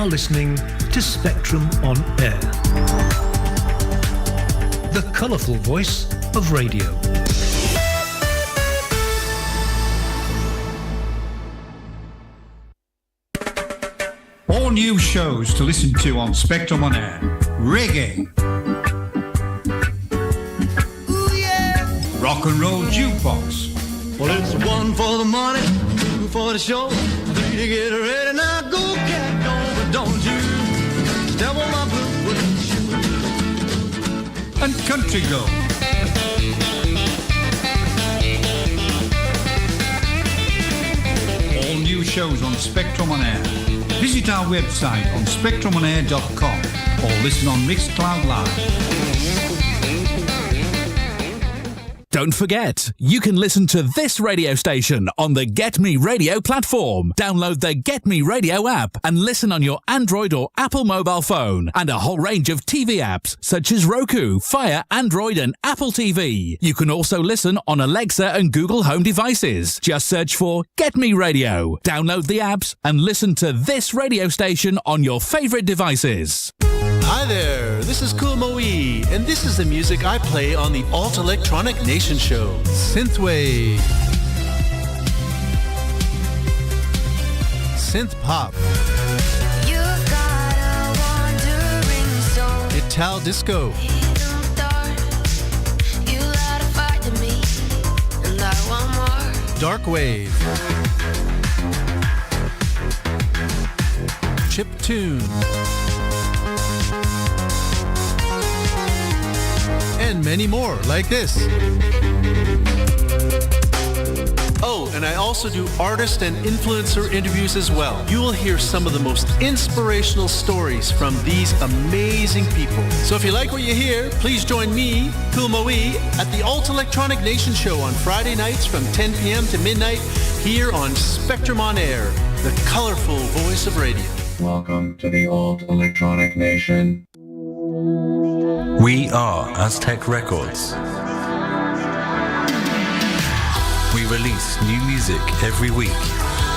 are listening to Spectrum on Air, the colourful voice of radio. All new shows to listen to on Spectrum on Air. Reggae. Ooh, yeah. Rock and roll jukebox. Well, it's one for the money, two for the show, three to get ready. Now go, cat, go, but don't you step on my blue wooden shoe. And country girl. All new shows on Spectrum on Air. Visit our website on spectrumonair.com or listen on Mixcloud Live. Don't forget, you can listen to this radio station on the Get Me Radio platform. Download the Get Me Radio app and listen on your Android or Apple mobile phone, and a whole range of TV apps such as Roku, Fire, Android and Apple TV. You can also listen on Alexa and Google Home devices. Just search for Get Me Radio. Download the apps and listen to this radio station on your favorite devices. Hi there, this is Kool Moe, and this is the music I play on the Alt Electronic Nation Show. Synthwave, Synth Pop, You've got a wandering soul. Ital Disco, You light a fire to me, and I want more. Dark Wave, Chip Tune, and many more like this. Oh, and I also do artist and influencer interviews as well. You will hear some of the most inspirational stories from these amazing people. So if you like what you hear, please join me, Kool Moe, at the Alt Electronic Nation Show on Friday nights from 10 p.m. to midnight here on Spectrum on Air, the colourful voice of radio. Welcome to the Alt Electronic Nation. We are Aztec Records. We release new music every week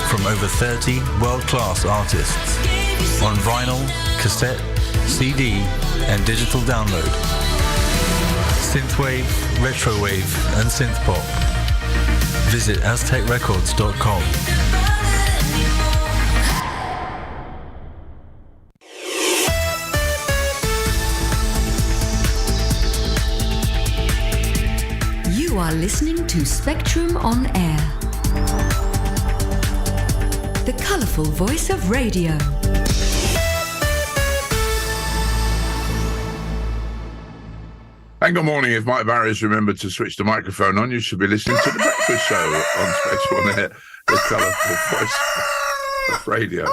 from over 30 world-class artists on vinyl, cassette, CD, and digital download. Synthwave, retrowave, and synthpop. Visit aztecrecords.com. You are listening to Spectrum on Air, the colourful voice of radio. And good morning. If Mike Barry's remembered to switch the microphone on, you should be listening to The Breakfast Show on Spectrum on Air, the colourful voice of radio.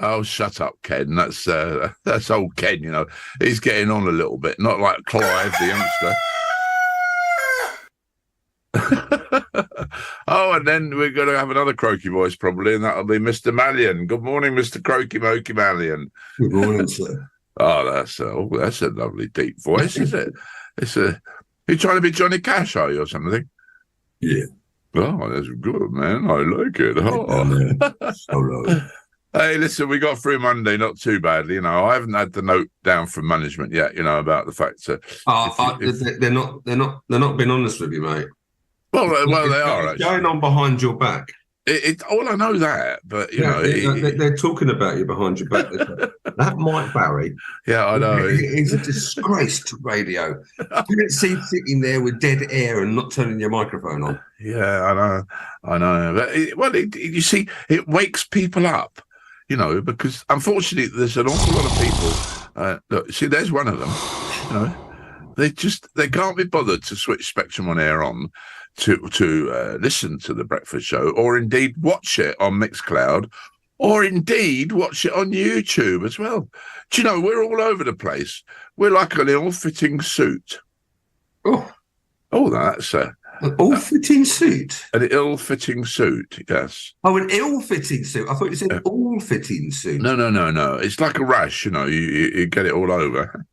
Oh, shut up, Ken. That's old Ken, you know. He's getting on a little bit, not like Clive, the youngster. Oh, and then we're going to have another croaky voice probably, and that'll be Mr. Mallion. Good morning, Mr. Croaky Mokey Mallion. Good morning, sir. Oh, that's a lovely deep voice, is it? You're trying to be Johnny Cash, are you, or something? Yeah. Oh, that's good, man. I like it. Oh. Hello. Hey, listen, we got through Monday not too badly. You know, I haven't had the note down from management yet. You know about the fact that they're not being honest with you, mate. Well, they are actually going on behind your back. All I know that, but you know, they're talking about you behind your back. That Mike Barry, yeah, I know, he's a disgrace to radio. You don't see him sitting there with dead air and not turning your microphone on. Yeah, I know. But you see, it wakes people up, you know, because unfortunately, there's an awful lot of people. Look, see, there's one of them. You know, they can't be bothered to switch Spectrum on Air on to listen to the breakfast show, or indeed watch it on Mixcloud, or indeed watch it on YouTube as well. Do you know, we're all over the place. We're like an ill-fitting suit. Oh, that's an all-fitting suit. An ill-fitting suit, yes. Oh, an ill-fitting suit. I thought you said all-fitting suit. No. It's like a rash, you know. You get it all over.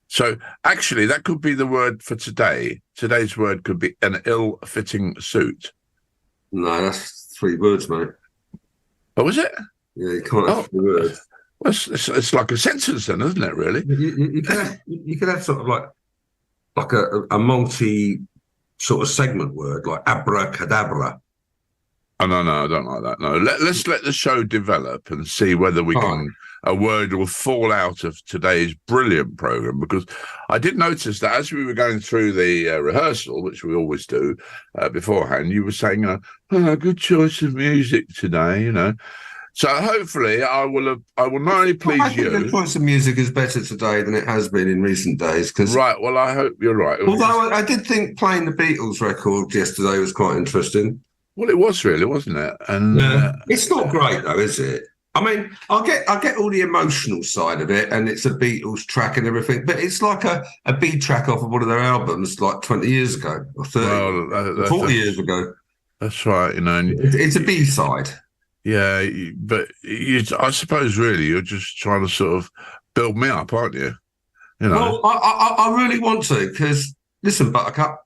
So, actually, that could be the word for today. Today's word could be an ill-fitting suit. No, that's 3 words, mate. Oh, was it? Yeah, you can't have the words. Well, it's like a sentence then, isn't it, really? You could have sort of like a multi sort of segment word, like abracadabra. Oh, no, I don't like that. No, let's let the show develop and see whether a word will fall out of today's brilliant program. Because I did notice that as we were going through the rehearsal, which we always do beforehand, you were saying, good choice of music today, So hopefully I will not only please I think you. the choice of music is better today than it has been in recent days. Right, well, I hope you're right. Although I did think playing the Beatles record yesterday was quite interesting. Well, it was really, wasn't it? And it's not great though, is it? I mean, I get all the emotional side of it, and it's a Beatles track and everything, but it's like a B track off of one of their albums like 20 years ago or 30, 40 years ago. That's right, It's a B side. Yeah, but I suppose really you're just trying to sort of build me up, aren't you? Well, I really want to, because listen, Buttercup.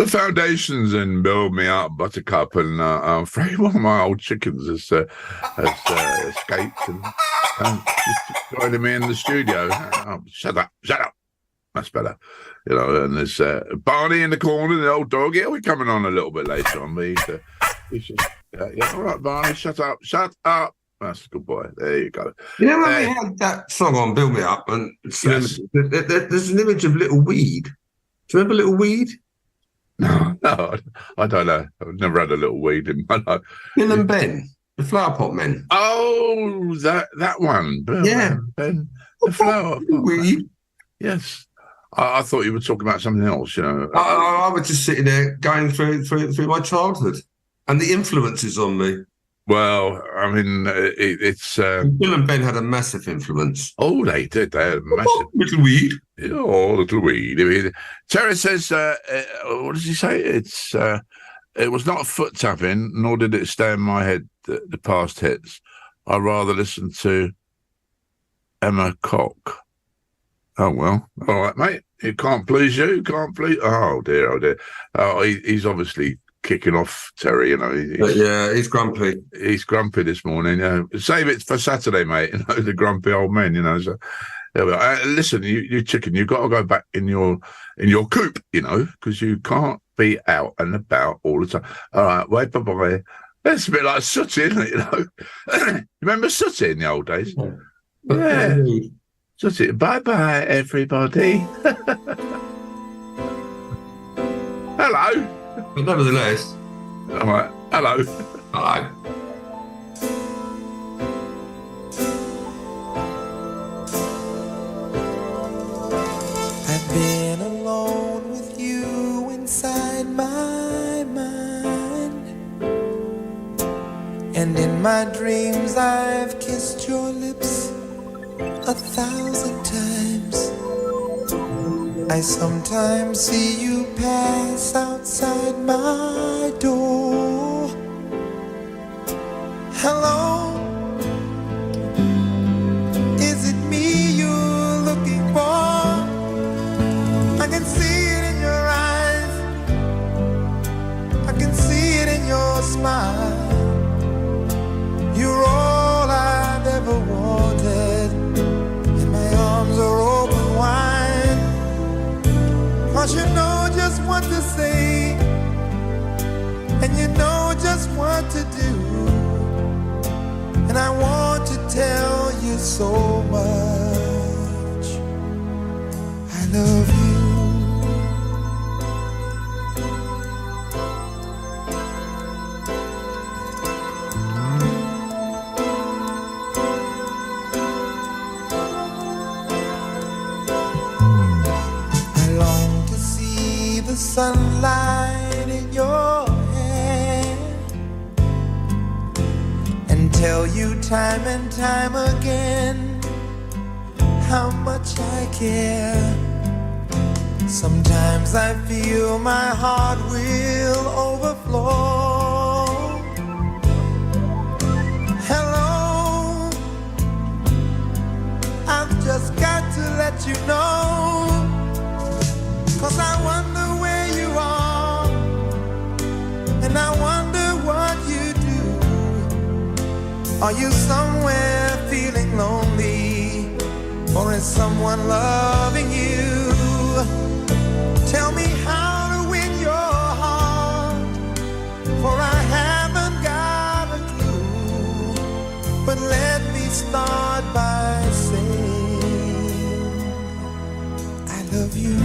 Foundations and Build Me Up, Buttercup, and I'm afraid one of my old chickens has escaped and just joined me in the studio. Shut up. That's better. And there's Barney in the corner, the old dog. Yeah, we're coming on a little bit later on. He's just, all right, Barney, shut up. That's a good boy. There you go. When we had that song on Build Me Up, and there's an image of Little Weed. Do you remember Little Weed? No, I don't know. I've never had a little weed in my life. Bill and Ben, the Flower Pot Men. Oh, that one. Bill and Ben, the Flower Pot Weed. Yes. I thought you were talking about something else, I was just sitting there going through my childhood and the influences on me. Well, I mean, it's... Bill and Ben had a massive influence. Oh, they did. They had a massive... Little Weed. Oh, Little Weed. I mean, Terry says, what does he say? It was not foot tapping, nor did it stay in my head, the past hits. I'd rather listen to Emma Cock. Oh, well. All right, mate. It can't please you. Can't please... Oh, dear, oh, dear. Oh, he's obviously kicking off, Terry, you know. He's grumpy. He's grumpy this morning. Save it for Saturday, mate, you know, the grumpy old men, you know. So, listen, you chicken, you've got to go back in your coop, you know, because you can't be out and about all the time. All right, wait, bye-bye. That's a bit like Sooty, isn't it, you know? Remember Sooty in the old days? Yeah. Sooty, bye-bye, everybody. Hello. But nevertheless. All right, hello. Hello. I've been alone with you inside my mind, and in my dreams I've kissed your lips 1,000 times. I sometimes see you pass outside my door. Hello, is it me you're looking for? I can see it in your eyes, I can see it in your smile. You're all I've ever wanted, and my arms are open wide. 'Cause you know just what to say, and you know just what to do, and I want to tell you so much. I love you. The sunlight in your hair, and tell you time and time again how much I care. Sometimes I feel my heart will overflow. Hello, I've just got to let you know, 'cause I wonder where you are, and I wonder what you do. Are you somewhere feeling lonely, or is someone loving you? Tell me how to win your heart, for I haven't got a clue. But let me start by saying I love you.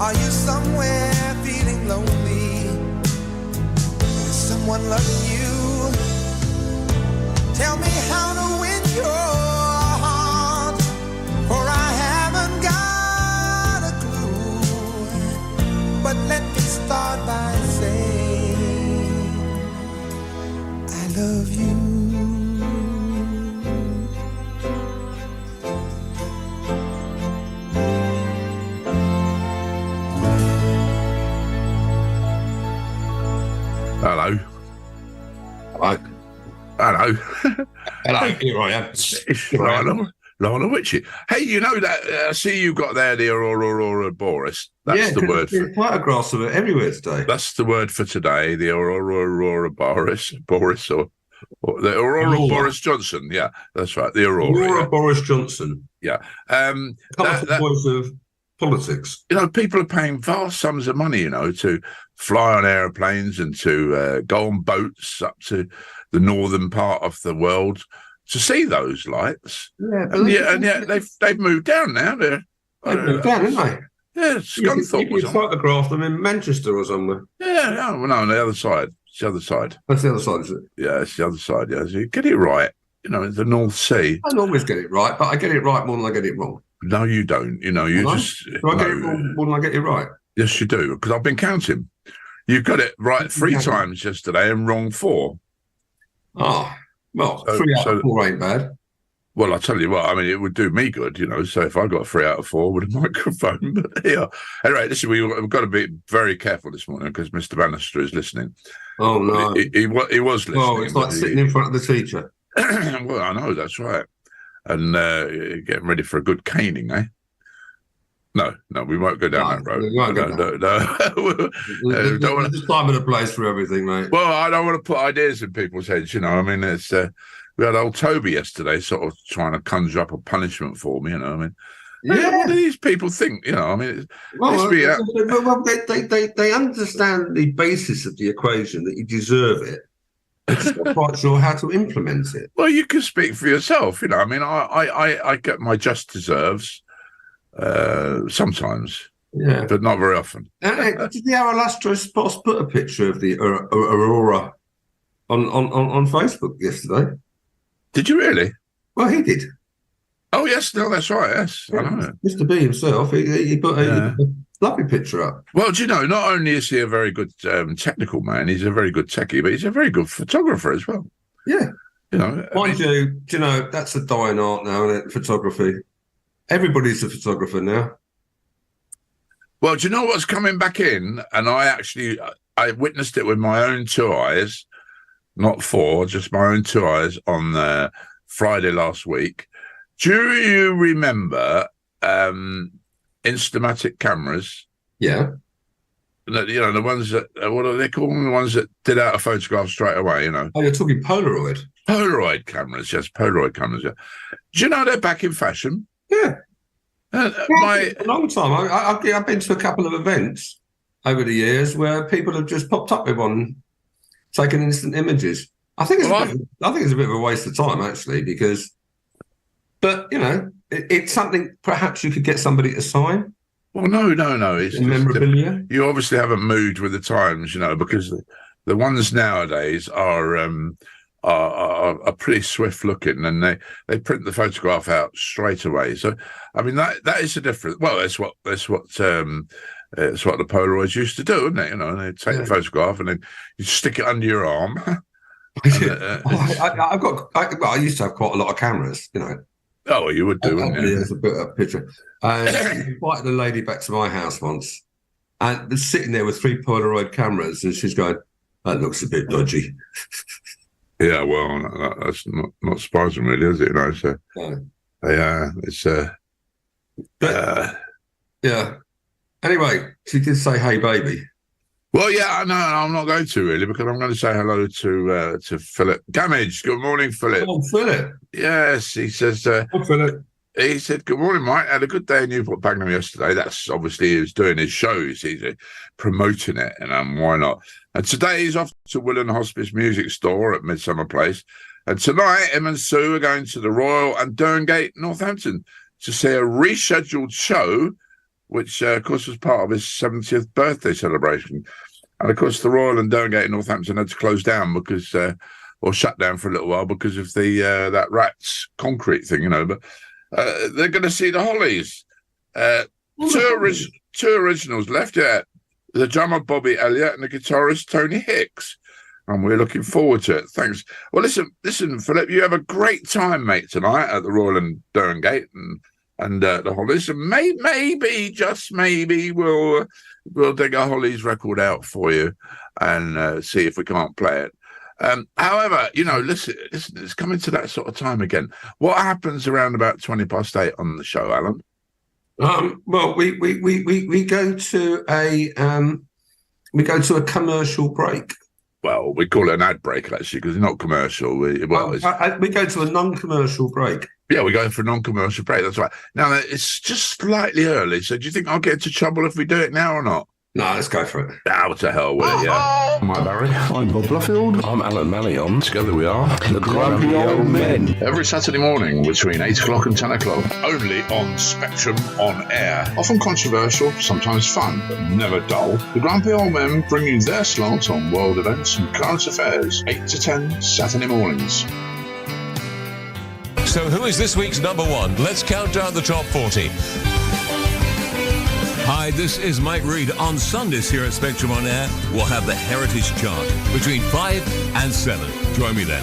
Are you somewhere feeling lonely? Is someone loving you? Tell me how to win your heart, for I haven't got a clue. But let me start by saying I love you. Hello. Hello. Hello. Hello, here I am. It's Lionel Richie. Hey, you know that, I see you got there the Aurora Boris. That's the word for photographs of it everywhere today. That's the word for today, the Aurora Boris, or the Aurora Boris Johnson. Yeah, that's right, the Aurora Boris Johnson. Yeah. Colourful voice of politics. You know, people are paying vast sums of money, you know, to fly on aeroplanes and to go on boats up to the northern part of the world to see those lights. Yeah, but and yet they've moved down now. They've moved down, haven't they? Yeah, Scunthorpe you was can on. photograph them in Manchester or somewhere. Yeah, no, on the other side. It's the other side. That's the other side, is it? Yeah, it's the other side. Yeah, so you get it right. You know, the North Sea. I don't always get it right, but I get it right more than I get it wrong. No, you don't. You know, you just. Do I get it wrong more than I get it right? Yes, you do, because I've been counting. You got it right 3 times yesterday and wrong 4. Oh, well, 3 out of 4 ain't bad. Well, I'll tell you what, I mean, it would do me good, you know, so if I got 3 out of 4 with a microphone, but yeah. Anyway, listen, we've got to be very careful this morning because Mr. Bannister is listening. Oh, no. He was listening. Oh, it's like sitting in front of the teacher. Well, I know, that's right. And getting ready for a good caning, eh? No, we won't go down that road. We won't go down. No. There's time and a place for everything, mate. Well, I don't want to put ideas in people's heads, you know. I mean, it's we had old Toby yesterday sort of trying to conjure up a punishment for me, you know. I mean, what do these people think, you know? I mean, they understand the basis of the equation that you deserve it. They're just not quite sure how to implement it. Well, you can speak for yourself, you know. I mean, I get my just deserves sometimes, yeah, but not very often. Did the Aralastros boss put a picture of the Aurora on Facebook yesterday? Did you really? Well, he did. Oh yes, no, that's right. Yes, yeah, I know. Mr. B himself, he put a lovely picture up. Well, do you know? Not only is he a very good technical man, he's a very good techie, but he's a very good photographer as well. Yeah, you know. Mind you, do you know that's a dying art now, isn't it? Photography. Everybody's a photographer now. Well, do you know what's coming back in? And I witnessed it with my own 2 eyes, not 4, just my own 2 eyes on Friday last week. Do you remember Instamatic cameras? Yeah. You know, the ones that, what are they called? The ones that did out a photograph straight away, you know. Oh, you're talking Polaroid? Polaroid cameras, yes, Polaroid cameras, yeah. Do you know they're back in fashion? Yeah. A long time. I've been to a couple of events over the years where people have just popped up with one, taking instant images. I think it's a bit of a waste of time, actually, because... But, you know, it's something perhaps you could get somebody to sign. Well, no. It's memorabilia. You obviously haven't moved with the times, you know, because the ones nowadays are pretty swift looking, and they print the photograph out straight away. So, I mean, that is a different. Well, that's what the Polaroids used to do, isn't it? You know, they take the photograph and then you stick it under your arm. I used to have quite a lot of cameras, you know. Oh, well, you would do, wouldn't you? There's a picture. I invited a lady back to my house once, and was sitting there with 3 Polaroid cameras, and she's going, "That looks a bit dodgy." Yeah, well, that's not surprising, really, is it? You know, so it's yeah. Anyway, she did say, "Hey, baby." Well, yeah, no, I'm not going to really, because I'm going to say hello to Philip Gamage. Good morning, Philip. Oh, Philip. Yes, he says. Oh, Philip. He said, "Good morning, Mike. Had a good day in Newport Pagnell yesterday." That's obviously he was doing his shows. He's promoting it, and why not? And today he's off to Willen Hospice Music Store at Midsummer Place. And tonight, him and Sue are going to the Royal and Derngate, Northampton, to see a rescheduled show, which, of course, was part of his 70th birthday celebration. And, of course, the Royal and Derngate in Northampton had to close down because, or shut down for a little while because of the that Rats concrete thing, you know. But they're going to see the Hollies. Two originals left, yeah. The drummer Bobby Elliott and the guitarist Tony Hicks. And we're looking forward to it. Thanks. Well, listen, Philip, you have a great time, mate, tonight at the Royal and Derngate and the Hollies. And maybe, just maybe, we'll dig a Hollies record out for you and see if we can't play it. However, you know, listen, it's coming to that sort of time again. What happens around about 8:20 on the show, Alan? Well, we go to a commercial break. Well, we call it an ad break, actually, because it's not commercial. We go to a non-commercial break. Yeah, we're going for a non-commercial break. That's right. Now, it's just slightly early, so do you think I'll get into trouble if we do it now or not? No, let's go for it. What the hell with it, yeah. I'm Mike Barry. I'm Bob Bluffield. I'm Alan Mallion. Together we are the Grumpy Old Men. Every Saturday morning between 8 o'clock and 10 o'clock. Only on Spectrum On Air. Often controversial, sometimes fun, but never dull. The Grumpy Old Men bring you their slant on world events and current affairs. 8 to 10 Saturday mornings. So who is this week's number one? Let's count down the top 40. Hi, this is Mike Reid. On Sundays here at Spectrum On Air, we'll have the Heritage Chart between 5 and 7. Join me then.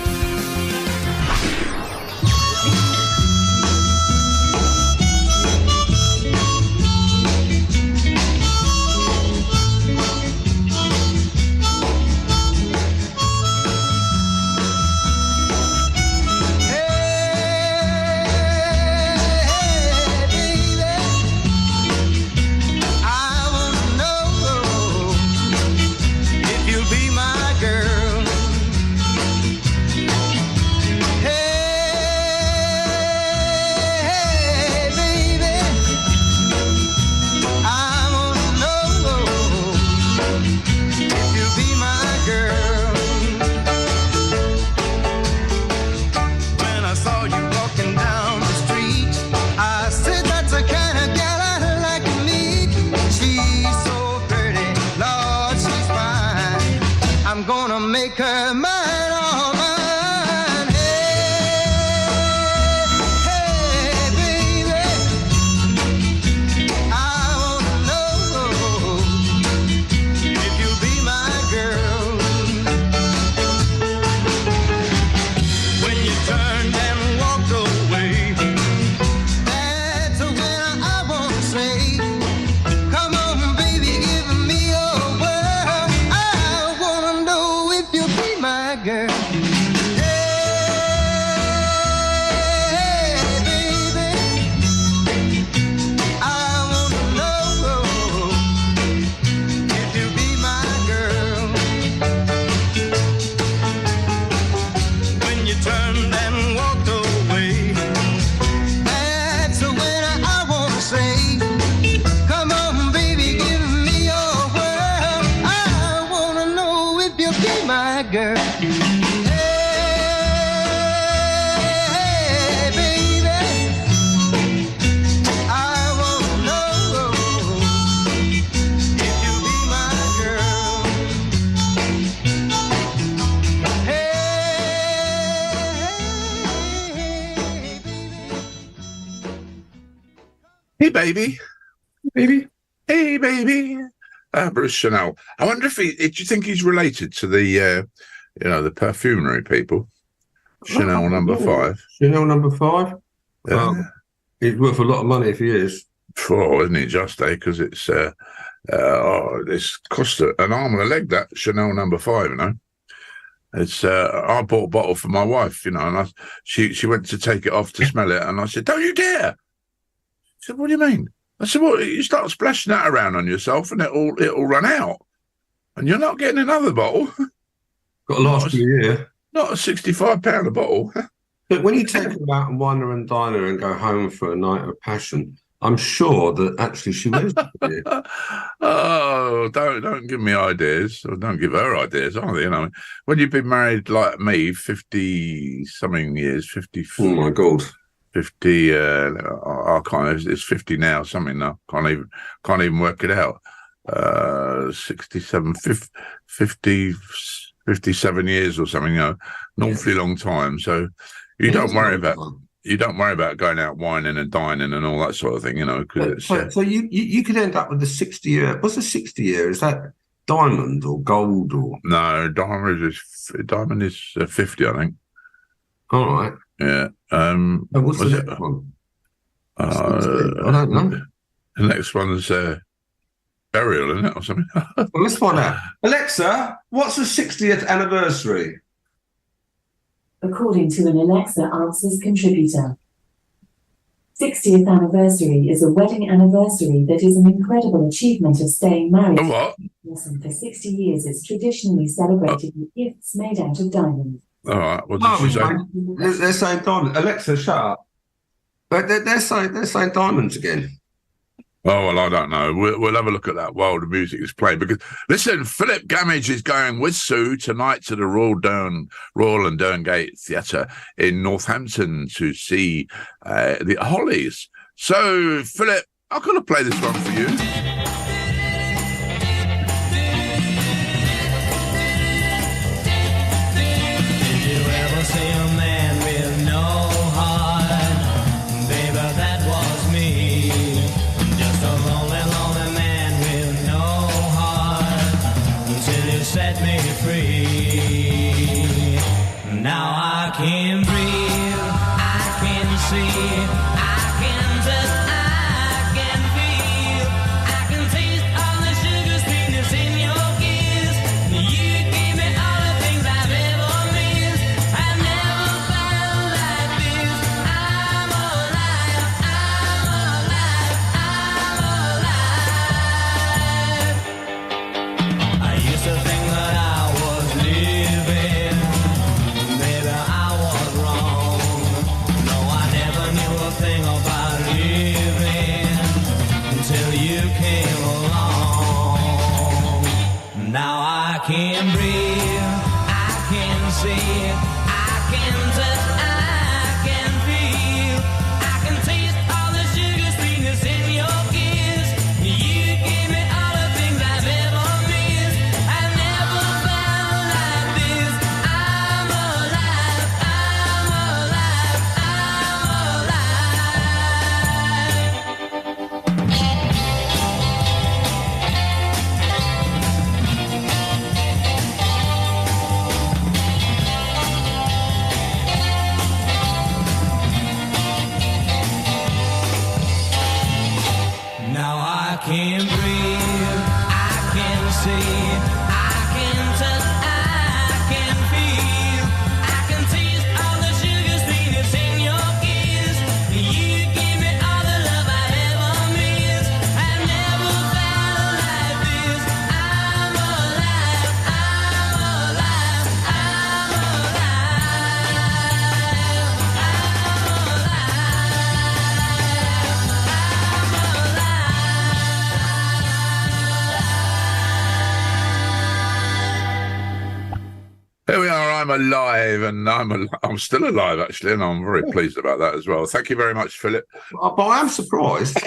Hey, baby. Baby. Hey, baby. Bruce Chanel. I wonder if do you think he's related to the, the perfumery people? Chanel number 5. Chanel number 5? He's worth a lot of money if he is. Isn't he just, because it's cost an arm and a leg, that Chanel number 5, It's I bought a bottle for my wife, and she went to take it off to smell it, and I said, "Don't you dare!" She said, "What do you mean?" I said, "Well, you start splashing that around on yourself, and it'll run out, and you're not getting another bottle." Got to last you a year. Not a £65 a bottle. But when you take her out and wine her and dine her and go home for a night of passion, I'm sure that actually she wears it for you. Oh, don't give me ideas, or don't give her ideas either. When you've been married like me, 50-something years, 50. Oh my God. 50. I can't. It's 50 now. Something now. Can't even work it out. 67, 50, 57 years or something. An awfully long time. So you don't worry about going out wining and dining and all that sort of thing. So you could end up with a 60-year. What's a 60-year? Is that diamond or gold or? No, diamond is 50, I think. All right. Yeah. What's the next one? I don't know. The next one's burial, isn't it, or something? Well, let's find out. Alexa, what's the 60th anniversary? According to an Alexa Answers contributor. 60th anniversary is a wedding anniversary that is an incredible achievement of staying married. What? Listen, for 60 years, it's traditionally celebrated with gifts made out of diamonds. All right. What did she say? They're saying diamonds. Alexa, shut up. But they're saying diamonds again. Oh, well, I don't know. We'll have a look at that while the music is playing. Because, listen, Philip Gamage is going with Sue tonight to the Royal and Derngate Theatre in Northampton to see the Hollies. So, Philip, I'm going to play this one for you. Did you ever see a man with no heart? Baby, that was me. Just a lonely, lonely man with no heart until you set me free. Now I can breathe, I can see, I can touch, I can feel, I can taste all the sugar sweetness in your kiss. You give me all the things I've ever missed. I've never felt like this. I'm alive, I'm alive, I'm alive. I used to think that I was living. Maybe I was wrong. No, I never knew a thing about living until you came along. Now I can breathe, I can see, I can touch, I can feel, I can taste all the sugar sweetness in your kiss. You give me all the things I've ever missed. I've never felt like this. I'm alive, I'm alive, I'm Now I can breathe, I can see, I can touch, I can feel, I can taste all the sugar sweetness in your kiss. You give me all the love I ever missed. I've never felt like this. I'm alive, I'm alive, I'm Here we are. I'm alive, and I'm still alive, actually, and I'm very pleased about that as well. Thank you very much, Philip. But I am surprised.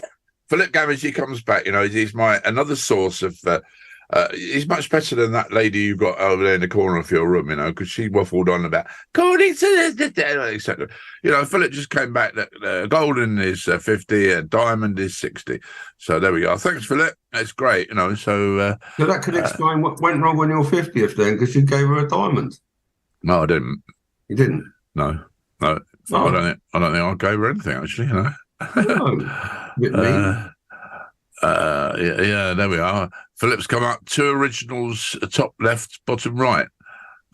Philip Gamage, he comes back. You know, he's another source of. He's much better than that lady you got over there in the corner of your room, you know, because she waffled on about according to this, etc. You know, Philip just came back that golden is 50 and diamond is 60. So there we go. Thanks, Philip. That's great. You know, so that could explain what went wrong on your 50th then, because you gave her a diamond. No, I didn't. You didn't? No. Oh. I don't think I gave her anything, actually. You know. Oh, bit mean. Yeah, there we are. Philip's come up 2 originals, top left, bottom right.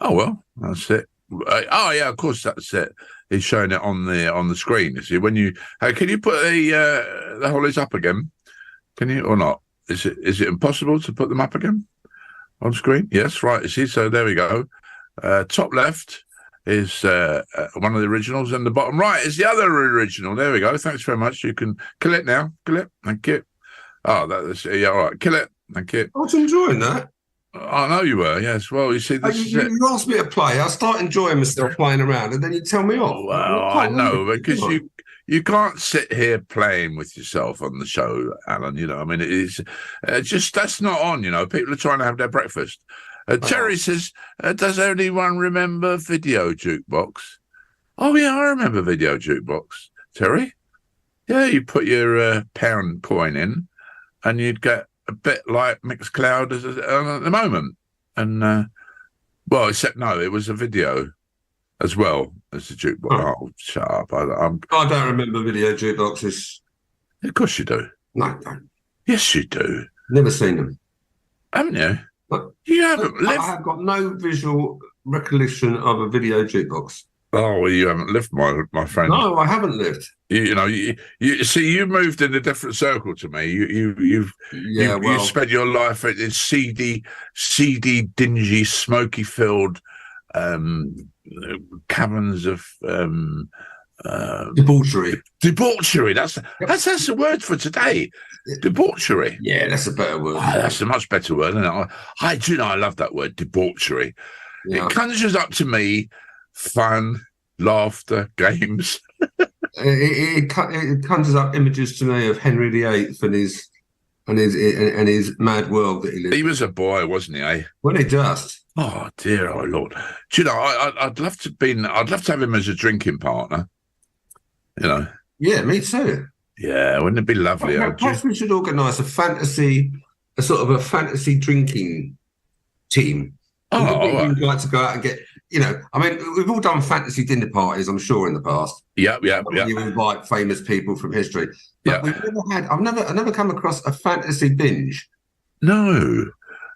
Oh well, that's it. Oh yeah, of course that's it. He's showing it on the screen. You see, when you can you put the Hollies up again? Can you or not? Is it impossible to put them up again on screen? Yes, right. You see, so there we go. Top left is one of the originals, and the bottom right is the other original. There we go. Thanks very much. You can kill it now. Kill it. Thank you. Oh, that's yeah. All right, kill it. Thank you. I was enjoying that. I know you were. Yes. Well, you see, this you asked me to play. I start enjoying myself playing around, and then you tell me off. Well, I know because you can't sit here playing with yourself on the show, Alan. You know, I mean, it is just that's not on. You know, people are trying to have their breakfast. Terry says, "Does anyone remember Video Jukebox?" Oh yeah, I remember Video Jukebox. Terry, yeah, you put your pound coin in, and you'd get a bit like Mixcloud at the moment. And, well, except no, it was a video as well as the jukebox. Oh, shut up. I don't remember Video Jukeboxes. Of course you do. No, I don't. Yes, you do. Never seen them. Haven't you? But you haven't lived... I have got no visual recollection of a Video Jukebox. Oh, well, you haven't lived, my friend. No, I haven't lived. You see, you moved in a different circle to me. You spent your life in seedy, dingy, smoky-filled caverns of debauchery. Debauchery. That's the word for today. Debauchery. Yeah, that's a better word. That's a much better word. And I love that word, debauchery. Yeah. It conjures up to me fun, laughter, games. it conjures up images to me of Henry VIII and his mad world that he lived. He was a boy, wasn't he? Eh? Well, he just. Oh dear, oh Lord! Do you know? I'd love to have him as a drinking partner. You know. Yeah, me too. Yeah, wouldn't it be lovely? Perhaps we should organise a sort of a fantasy drinking team. We'd like to go out and get. I mean, we've all done fantasy dinner parties, I'm sure, in the past. Yeah. You invite famous people from history. But I've never come across a fantasy binge. No.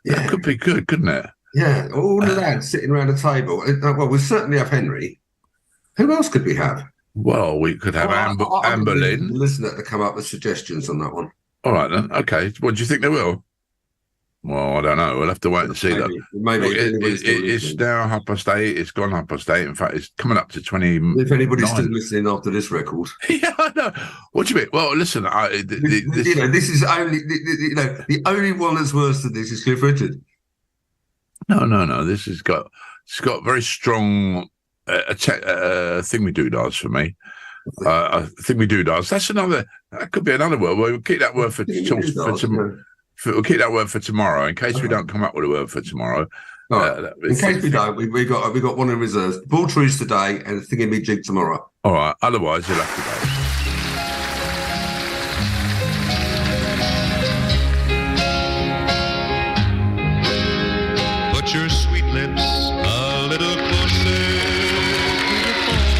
That could be good, couldn't it? Yeah, all the lads sitting around a table. Well, we certainly have Henry. Who else could we have? Well, we could have Amber Lynn. Listener to come up with suggestions on that one. All right, then. Okay. What do you think they will? Well, I don't know. We'll have to wait and see. Maybe it's now 8:30. It's gone 8:30. In fact, it's coming up to 20. If anybody's still listening after this record, yeah, I know. What do you mean? Well, listen. This is only the only one that's worse than this is Cliff Richard. No. This has got very strong thing we do does for me. Thing we do does. That could be another word. We'll keep that word for tomorrow. We'll keep that word for tomorrow in case we don't come up with a word for tomorrow. Right. In case we don't, we got one in reserve. Ball trees today and thingy-me-jig tomorrow. All right. Otherwise, you'll have to go. Put your sweet lips a little closer to the phone.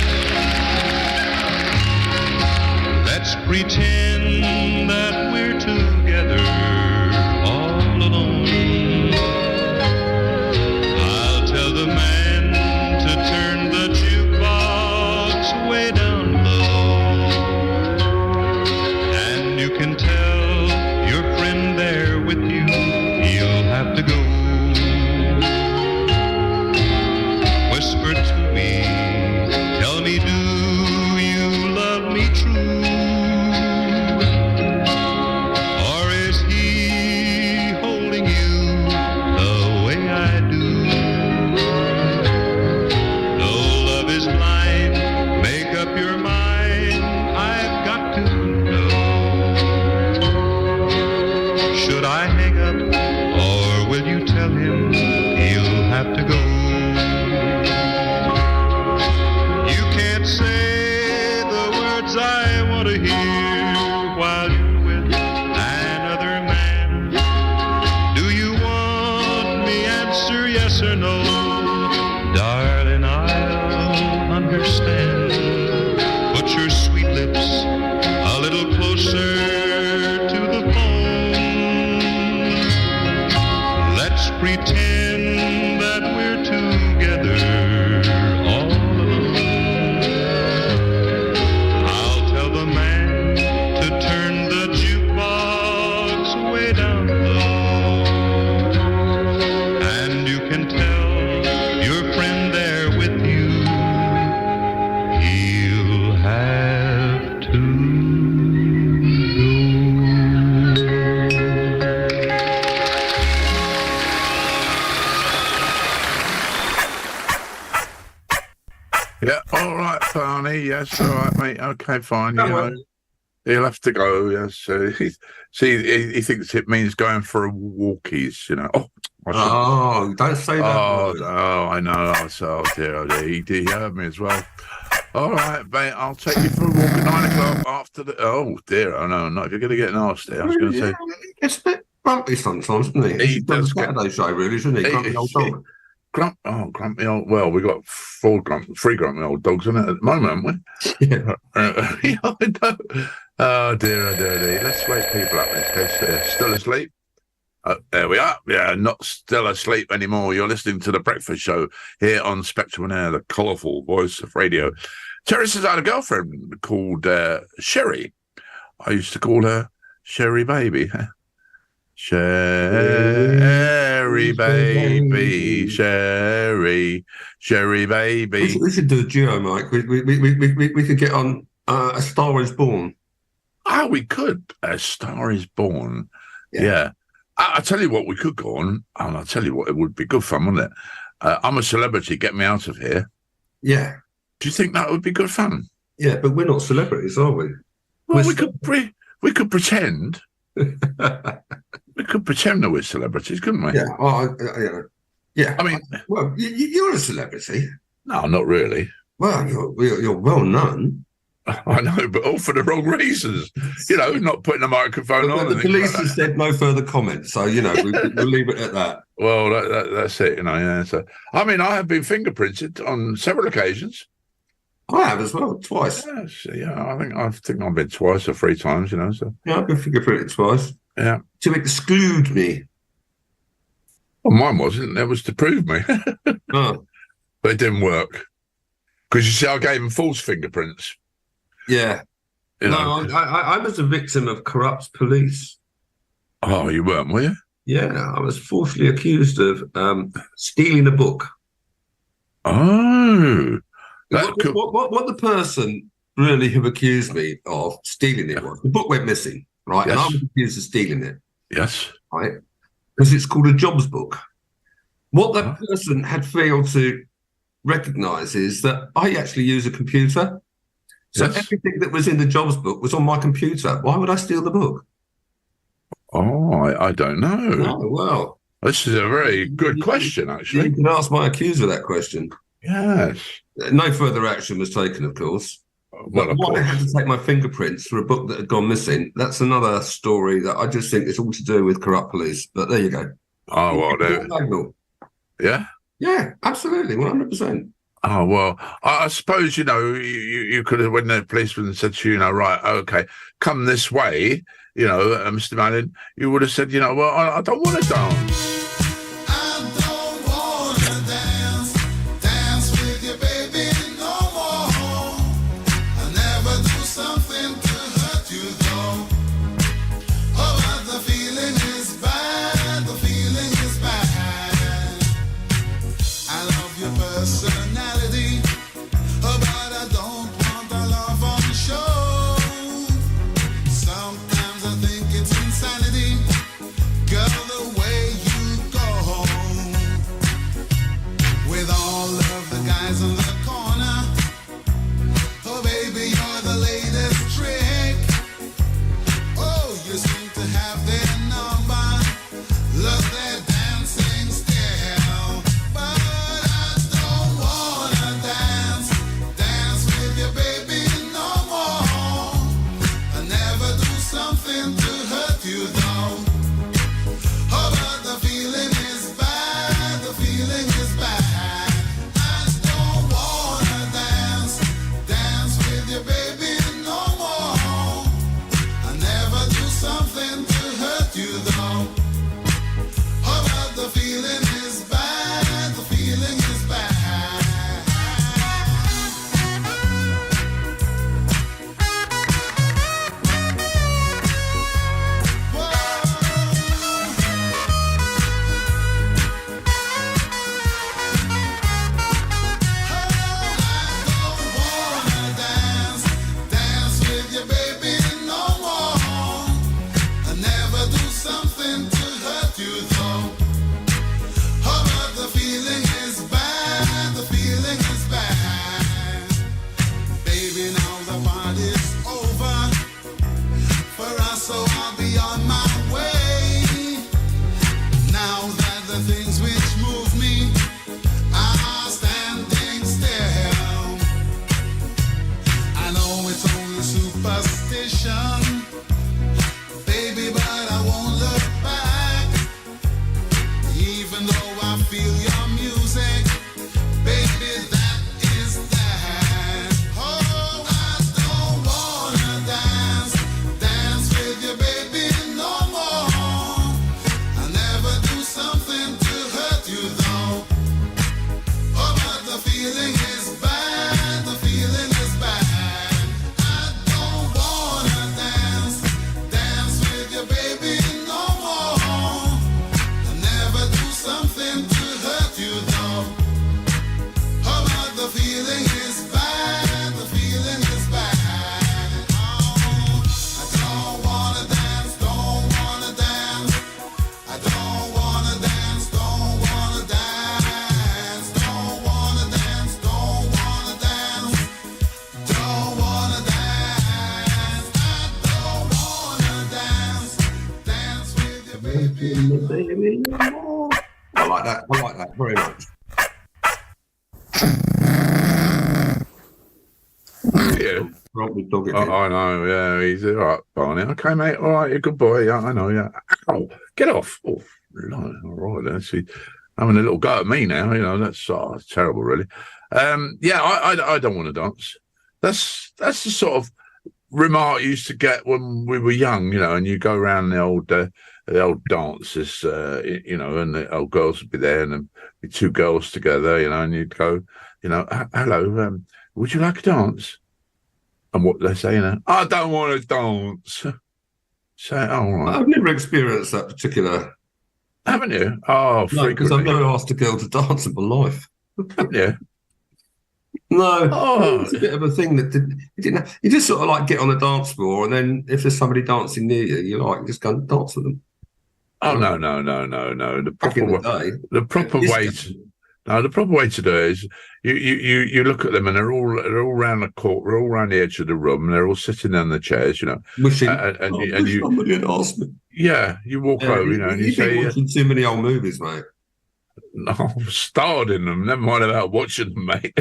Let's pretend that we're together. Yes, all right, mate. Okay, fine. He'll have to go. Yes. He thinks it means going for a walkies. Don't say that. Oh, I know. Oh dear. He heard me as well. All right, mate. I'll take you for a walk at 9 o'clock after the. Oh dear. Oh no, not if you're going to get nasty. I was going to say. It's a bit grumpy sometimes, isn't he? He does Saturday show, really, isn't he? Grumpy old dog. Grumpy old. Well, we got three grumpy old dogs in it at the moment, haven't we? Yeah. Oh dear. Let's wake people up in case they're still asleep. There we are. Yeah, not still asleep anymore. You're listening to The Breakfast Show here on Spectrum on Air, the colourful voice of radio. Terry says I had a girlfriend called Sherry. I used to call her Sherry Baby. Sherry Baby, Sherry Baby. We should do a duo, Mike. We could get on A Star Is Born. Ah, we could. A Star Is Born. Yeah. I'll tell you what, we could go on, and I'll tell you what, it would be good fun, wouldn't it? I'm a Celebrity, Get Me Out of Here. Yeah. Do you think that would be good fun? Yeah, but we're not celebrities, are we? Well, we could pretend. We could pretend that we're celebrities, couldn't we? Yeah. Yeah. I mean, well, you're a celebrity. No, not really. Well, you're well known. I know, but all for the wrong reasons. You know, not putting a microphone on. The police have said no further comment, so you know we'll leave it at that. Well, that's it. You know, yeah. So, I mean, I have been fingerprinted on several occasions. I have as well, twice. Yes, yeah, I think I've been twice or 3 times. You know, so yeah, I've been fingerprinted twice. Yeah, to exclude me. Well, mine wasn't. That was to prove me. Oh. But it didn't work because you see, I gave them false fingerprints. Yeah. You know. No, I was a victim of corrupt police. Oh, you weren't, were you? Yeah, I was falsely accused of stealing a book. Oh. What the person really who accused me of stealing it was, the book went missing, right? Yes. And I was accused of stealing it. Yes. Right? Because it's called a jobs book. What that person had failed to recognise is that I actually use a computer. So everything that was in the jobs book was on my computer. Why would I steal the book? Oh, I don't know. Oh, well. This is a very good question, actually. You can ask my accuser that question. Yes. No further action was taken, of course. Well, but why I had to take my fingerprints for a book that had gone missing, that's another story that I just think is all to do with corrupt police. But there you go. Oh, well, yeah? Yeah, absolutely, 100%. Oh, well, I suppose, you know, you could have, when the policeman said to you, you know, right, okay, come this way, you know, Mr. Manning, you would have said, you know, well, I don't want to dance. Grumpy dog I know, yeah, he's all right, Barney. Okay, mate, all right, you're a good boy. Yeah, I know, yeah. Ow, get off. Oh, all right, then. See, having a little go at me now, that's terrible, really. Yeah, I don't want to dance. That's the sort of remark you used to get when we were young, and you go around the old dances, and the old girls would be there, and there'd be two girls together, and you'd go, hello, would you like a dance? And what they say, I don't want to dance. Say, all right. I've never experienced that particular. Haven't you? Oh, no, because I've never asked a girl to dance in my life. Yeah. No, it's a bit of a thing that didn't. You just sort of like get on the dance floor, and then if there's somebody dancing near you, you like just go and dance with them. Oh no! The proper way to do it is you look at them, and they're all around the court, they're all around the edge of the room, and they're all sitting on the chairs, Wishing, and you somebody had asked me. Yeah, you walk over, and you say, "You've been watching too many old movies, mate." No, I've starred in them. Never mind about watching them, mate.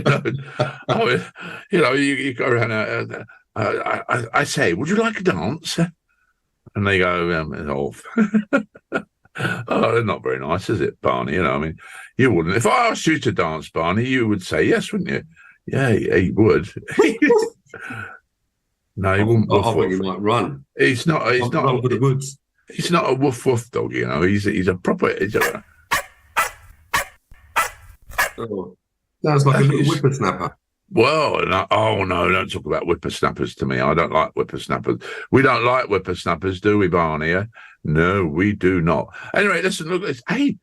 You go around. I say, would you like a dance? And they go, off. Oh, they're not very nice, is it, Barney? You wouldn't. If I asked you to dance, Barney, you would say yes, wouldn't you? Yeah, he would. No, he wouldn't. I think he might run. He's not. He's not over the woods. He's not a woof woof dog. He's a proper. Sounds like a little whippersnapper. Well, no, don't talk about whippersnappers to me. I don't like whippersnappers. We don't like whippersnappers, do we, Barney? No, we do not. Anyway, listen, look at this. Hey,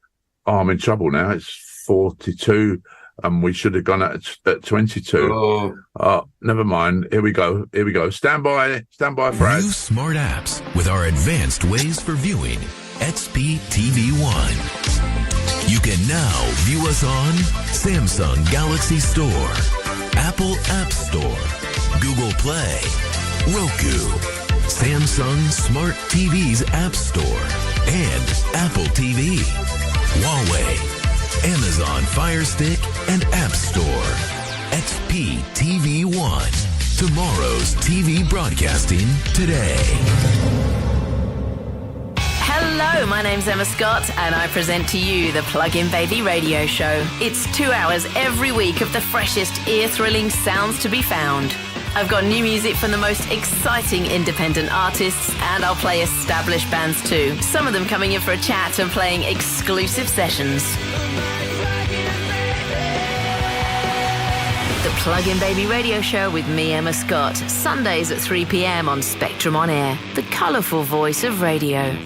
I'm in trouble now. It's 42, and we should have gone at 22. Oh, never mind. Here we go. Stand by, Fred. New smart apps with our advanced ways for viewing. XP TV One. You can now view us on Samsung Galaxy Store, Apple App Store, Google Play, Roku, Samsung Smart TV's App Store, and Apple TV, Huawei, Amazon Fire Stick, and App Store. XP TV One. Tomorrow's TV broadcasting today. Hello, my name's Emma Scott, and I present to you the Plug-in Baby Radio Show. It's 2 hours every week of the freshest, ear-thrilling sounds to be found. I've got new music from the most exciting independent artists, and I'll play established bands too. Some of them coming in for a chat and playing exclusive sessions. The Plug-in Baby Radio Show with me, Emma Scott. Sundays at 3 p.m. on Spectrum On Air, the colourful voice of radio.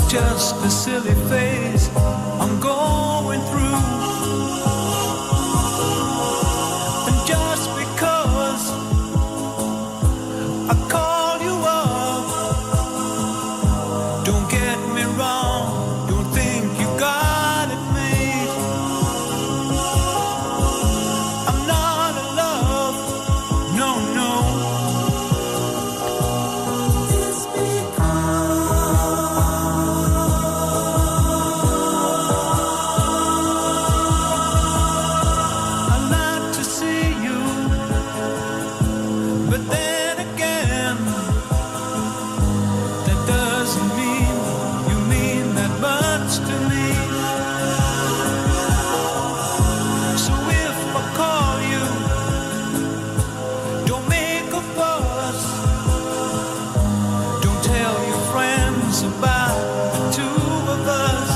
Just a silly phase I'm going through, and just because I call you up, don't get me wrong, don't think you got it made. I'm not in love, no. It's about the two of us.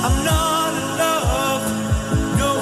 I'm not in love, no.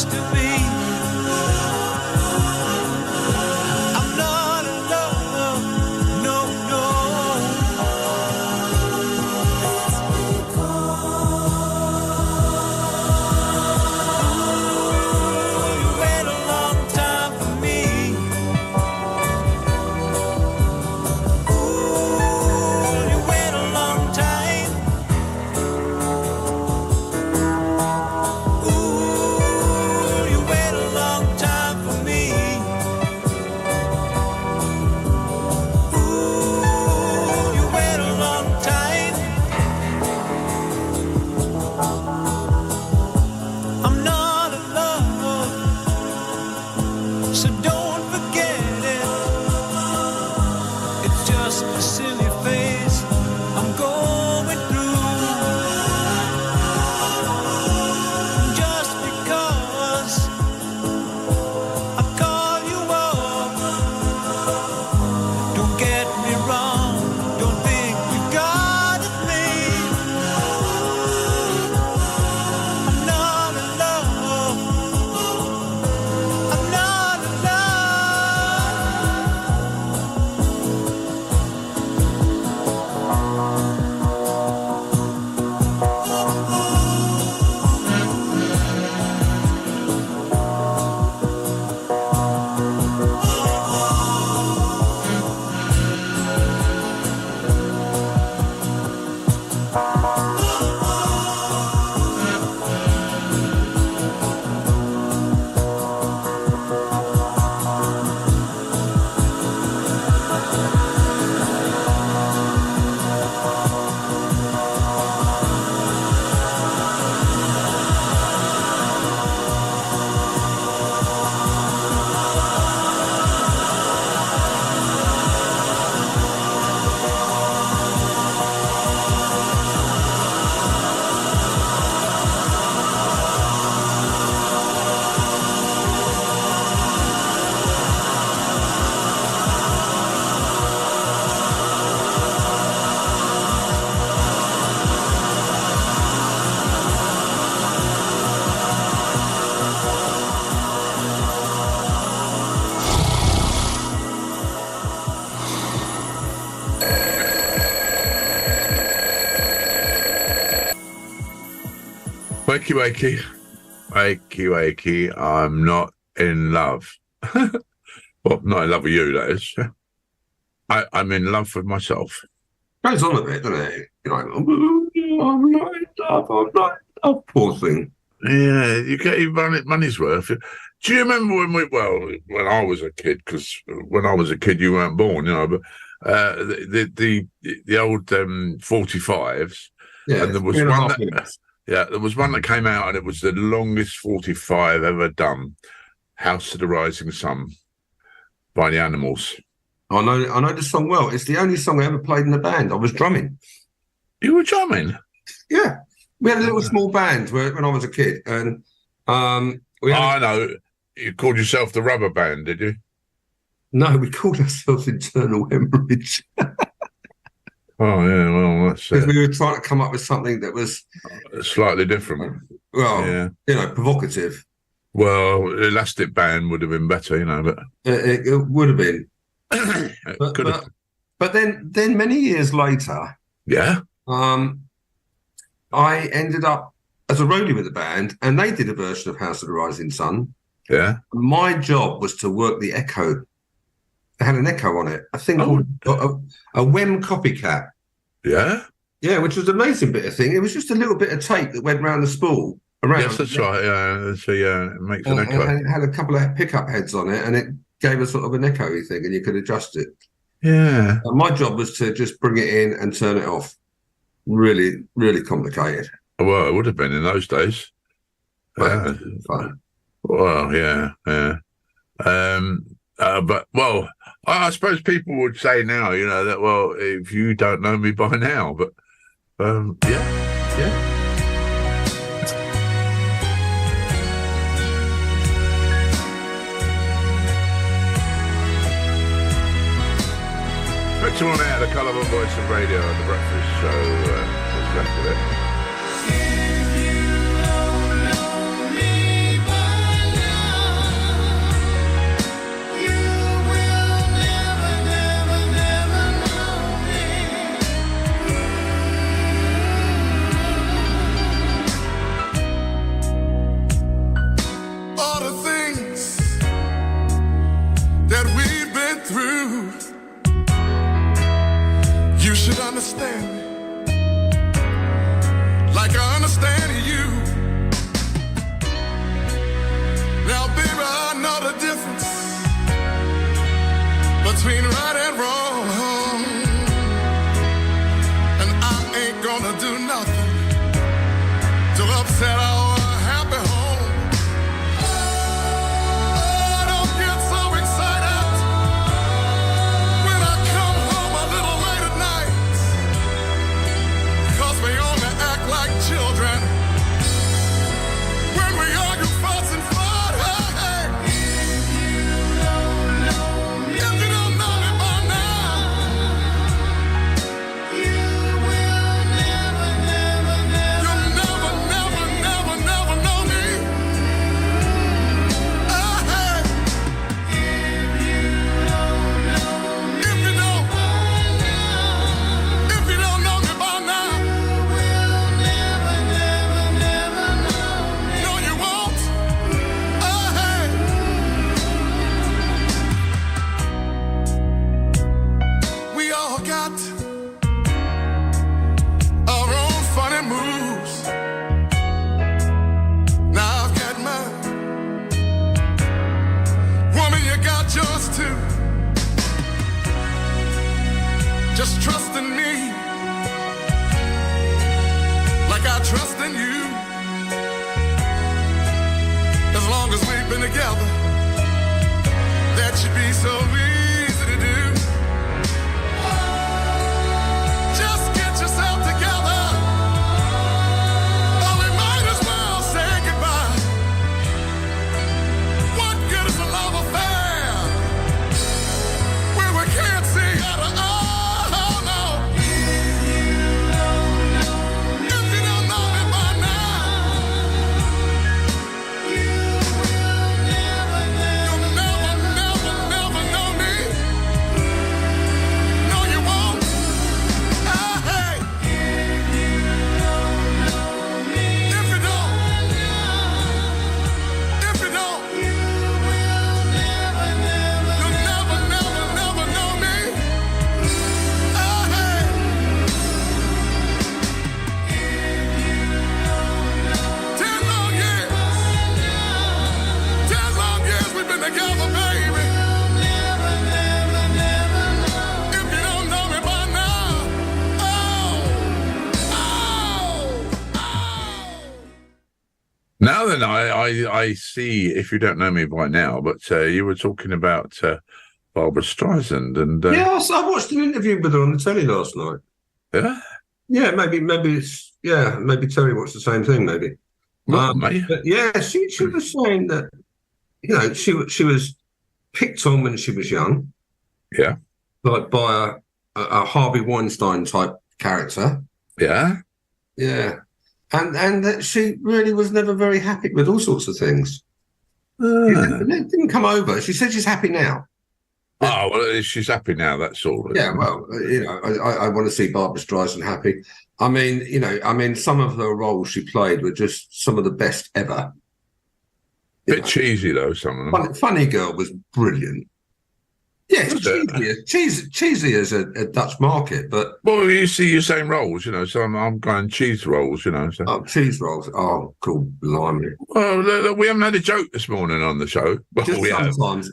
used to be. I'm not in love, no, no. You wait a long time for me. You wait a long time. You wait a long time for me. You wait a long time. I'm not in love, so don't forget it. It's just a silly phase I'm going through. Just because I call you up, don't get me wrong, don't think you got it made. I'm not in love, I'm not in Wakey, wakey. Wakey, wakey. I'm not in love. Well, not in love with you, that is. I'm in love with myself. Goes on a bit, doesn't it? You're like, I'm not in love, I'm not in love. Poor thing. Yeah, you get your money's worth. Do you remember when I was a kid, because when I was a kid, you weren't born, you know, but the old 45s, Yeah, and there was there was one that came out, and it was the longest 45 ever done, House of the Rising Sun by the Animals. I know the song well. It's the only song I ever played in the band. I was drumming. You were drumming? Yeah. We had a little small band when I was a kid, and we had I know. You called yourself the Rubber Band, did you? No, we called ourselves Internal Hemorrhage. Oh, yeah, well, that's... Because we were trying to come up with something that was... slightly different. Well, yeah. You know, provocative. Well, Elastic Band would have been better, you know, but... It would have been. But then many years later... Yeah? I ended up as a roadie with the band, and they did a version of House of the Rising Sun. Yeah. My job was to work the echo. It had an echo on it. A thing called a WEM copycat. Yeah? Yeah, which was an amazing bit of thing. It was just a little bit of tape that went round the spool. Around. Yes, that's right. Yeah, so it makes an echo. And it had a couple of pickup heads on it, and it gave us sort of an echoey thing, and you could adjust it. Yeah. And my job was to just bring it in and turn it off. Really, really complicated. Well, it would have been in those days. Fun. Well, yeah. But, well, I suppose people would say now, you know, that, well, if you don't know me by now, but, yeah. Spectrum on Air, the Colourful Voice of Radio and the Breakfast Show. What's left of it? Said our happy home. I don't get so excited when I come home a little late at night, 'cause we only act like children when we argue, fuss, and fight. Hey, hey. If you don't know me by now, you will never, never, never, you'll never, never, never, never know me. Hey. If you don't know me, if you don't know me by now, you will never, never, never know me. No, you won't. Hey. We all got our own funny moves. Now I've got mine. Woman, you got yours too. Just trust in me, like I trust in you. As long as we've been together, that should be so easy to do. Just get yourself together, or we might as well say goodbye. What good is a love affair when we can't see eye to eye? Oh, no. If you don't know me by now, you will never, never, never, never know me. No, you won't. Hey. If you don't know me, if you don't, you will never, never, you'll never, never, never know me. Hey. If you don't know 10 long years, 10 long years we've been together, baby. Never, never, never know. If you don't know me by now, Now then, I see, if you don't know me by now, but you were talking about Barbara Streisand, and Yeah, I watched an interview with her on the telly last night. yeah, Yeah, maybe it's maybe Terry watched the same thing, maybe. well, mate, But yeah, she was saying that, you know, she was picked on when she was young, yeah, like by a Harvey Weinstein type character. yeah, Yeah. And that she really was never very happy with all sorts of things. It didn't come over. She said she's happy now. Oh, well, she's happy now, that's all. Yeah, well, you know, I want to see Barbara Streisand happy. I mean, you know, some of her roles she played were just some of the best ever. Bit cheesy, though, some of them. Funny Girl was brilliant. Yeah, it's cheesy as a Dutch market, but... Well, you see your same roles, you know, so I'm going cheese rolls, you know. So. Oh, cheese rolls. Oh, cool, blimey. Well, look, we haven't had a joke this morning on the show. Well,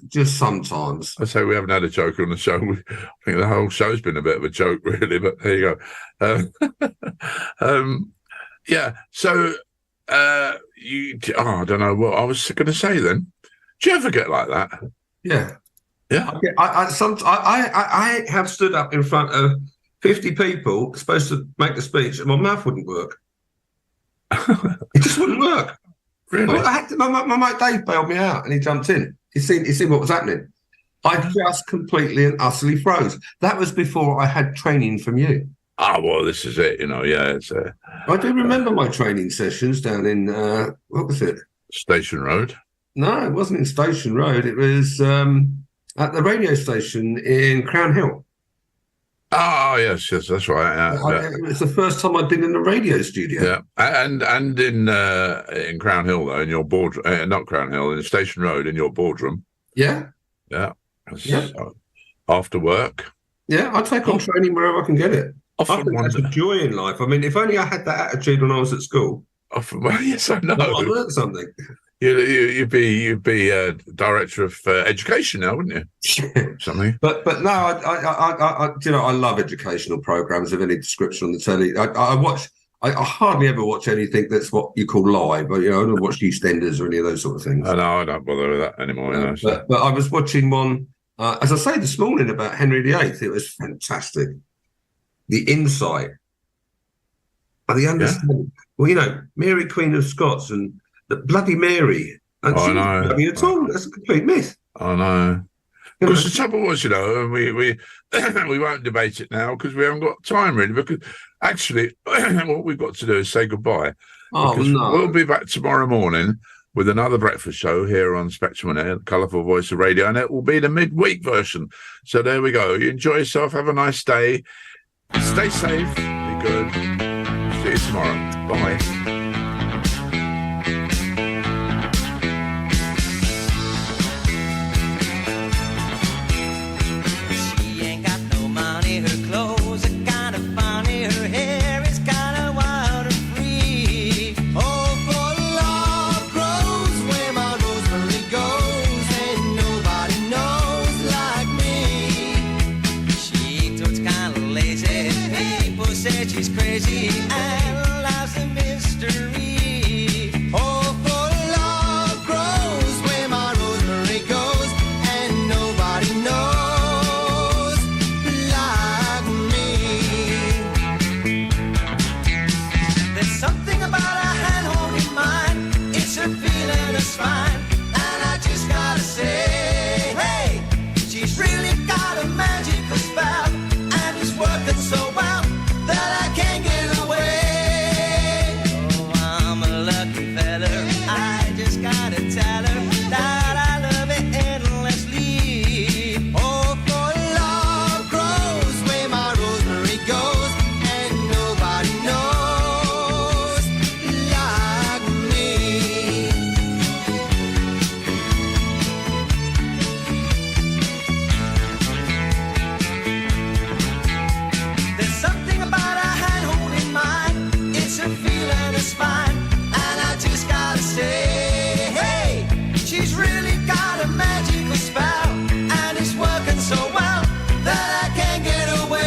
Just sometimes. I say we haven't had a joke on the show. I think the whole show's been a bit of a joke, really, but there you go. Yeah, so I don't know what I was going to say then. Do you ever get like that? Yeah. Yeah. I have stood up in front of 50 people supposed to make the speech, and my mouth wouldn't work. It just wouldn't work. Really? Well, my mate Dave bailed me out, and he jumped in. He seen what was happening. I just completely and utterly froze. That was before I had training from you. Ah, well, this is it, you know. Yeah, it's. I do remember my training sessions down in what was it? Station Road. No, it wasn't in Station Road. It was at the radio station in Crown Hill. Oh, yes, that's right. It was the first time I'd been in a radio studio. Yeah, and in Crown Hill, though, in your board, not Crown Hill, in Station Road, in your boardroom. Yeah. Yeah. After work. Yeah, I take on training wherever I can get it. I think that's a joy in life. I mean, if only I had that attitude when I was at school. Well, yes, I know. I learned something. You'd be director of education now, wouldn't you? Something. But no, I love educational programs of any description on the telly. I I hardly ever watch anything that's what you call live. But, I don't watch EastEnders or any of those sort of things. No, I don't bother with that anymore. But I was watching one, as I say, this morning about Henry VIII. It was fantastic. The insight and the understanding. Yeah. Well, Mary, Queen of Scots, and the Bloody Mary. And she wasn't bloody at all. That's a complete myth. I know. Because the trouble was, and we we won't debate it now because we haven't got time really. Because actually, what we've got to do is say goodbye. Oh no! We'll be back tomorrow morning with another breakfast show here on Spectrum on Air, Colourful Voice of Radio, and it will be the midweek version. So there we go. You enjoy yourself. Have a nice day. Stay safe. Be good. See you tomorrow. Bye. She's crazy and life's a mystery. Oh, for love grows where my rosemary goes, and nobody knows like me. There's something about a hand holding mine. It's a feeling, a spine, and I just gotta say, hey, she's really got a magical spell, and it's working so well that I can't get away. Oh, I'm a lucky fella. I just gotta tell her that I love it endlessly. Oh, for love grows where my rosemary goes, and nobody knows like me. There's something about a hand holding mine. It's a feeling, a spine, and I just gotta say, hey, she's really got a magical spell, and it's working so well that I can't get away.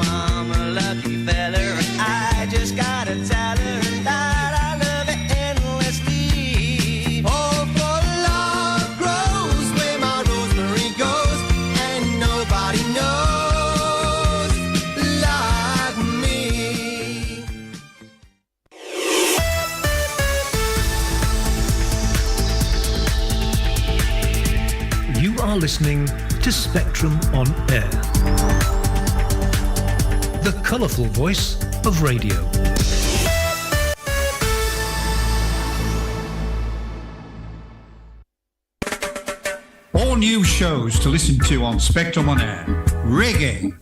I'm a lucky fella. I just gotta tell her that I love it endlessly. Oh, for love grows where my rosemary goes, and nobody knows like me. You are listening to Spectrum on Air. The colourful voice of radio. All new shows to listen to on Spectrum on Air. Reggae,